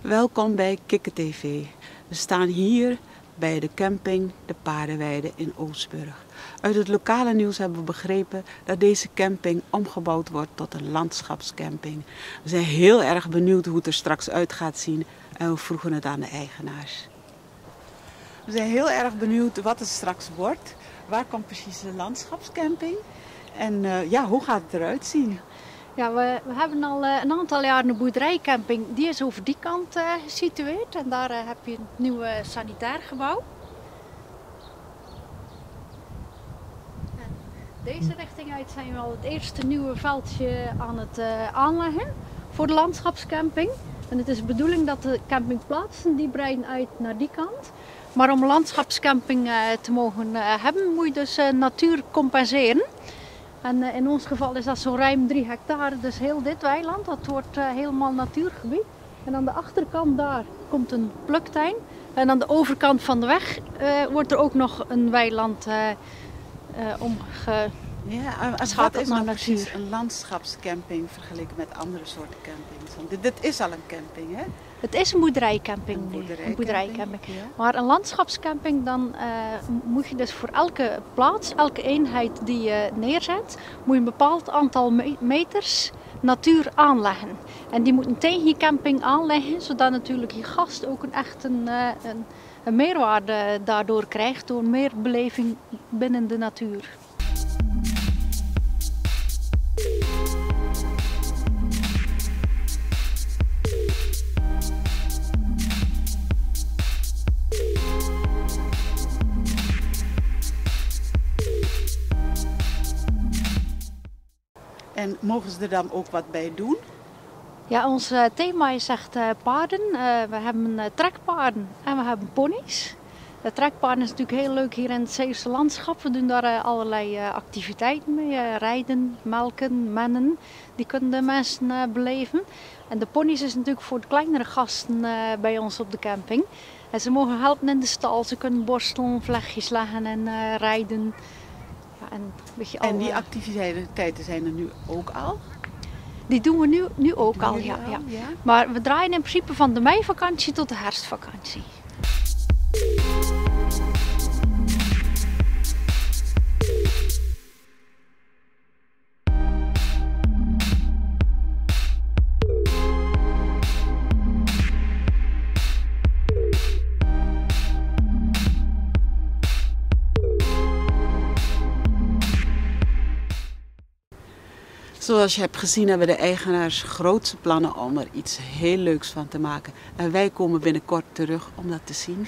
Welkom bij Kikke TV. We staan hier bij de camping De Paardenweide in Oostburg. Uit het lokale nieuws hebben we begrepen dat deze camping omgebouwd wordt tot een landschapscamping. We zijn heel erg benieuwd hoe het er straks uit gaat zien en we vroegen het aan de eigenaars. We zijn heel erg benieuwd wat het straks wordt. Waar komt precies de landschapscamping? En hoe gaat het eruit zien? Ja, we hebben al een aantal jaar een boerderijcamping. Die is over die kant gesitueerd. En daar heb je een nieuw sanitair gebouw. En deze richting uit zijn we al het eerste nieuwe veldje aan het aanleggen voor de landschapscamping. En het is de bedoeling dat de campingplaatsen die breiden uit naar die kant. Maar om een landschapscamping te mogen hebben moet je dus natuur compenseren. En in ons geval is dat zo ruim 3 hectare, dus heel dit weiland, dat wordt helemaal natuurgebied. En aan de achterkant daar komt een pluktuin. En aan de overkant van de weg wordt er ook nog een weiland Wat is nou precies een landschapscamping vergeleken met andere soorten campings? Want dit is al een camping, hè? Het is een boerderijcamping. Een boerderijcamping. Ja. Maar een landschapscamping, dan moet je dus voor elke plaats, elke eenheid die je neerzet, moet je een bepaald aantal meters natuur aanleggen. En die moet tegen je camping aanleggen, zodat natuurlijk je gast ook een meerwaarde daardoor krijgt, door meer beleving binnen de natuur. En mogen ze er dan ook wat bij doen? Ja, ons thema is echt paarden. We hebben trekpaarden en we hebben ponies. De trekpaarden is natuurlijk heel leuk hier in het Zeeuwse landschap. We doen daar allerlei activiteiten mee. Rijden, melken, mennen. Die kunnen de mensen beleven. En de ponies is natuurlijk voor de kleinere gasten bij ons op de camping. En ze mogen helpen in de stal. Ze kunnen borstelen, vlechtjes leggen en rijden. Ja, en die activiteiten zijn er nu ook al? Die doen we nu ook al, ja. Maar we draaien in principe van de meivakantie tot de herfstvakantie. Zoals je hebt gezien hebben de eigenaars grootse plannen om er iets heel leuks van te maken. En wij komen binnenkort terug om dat te zien.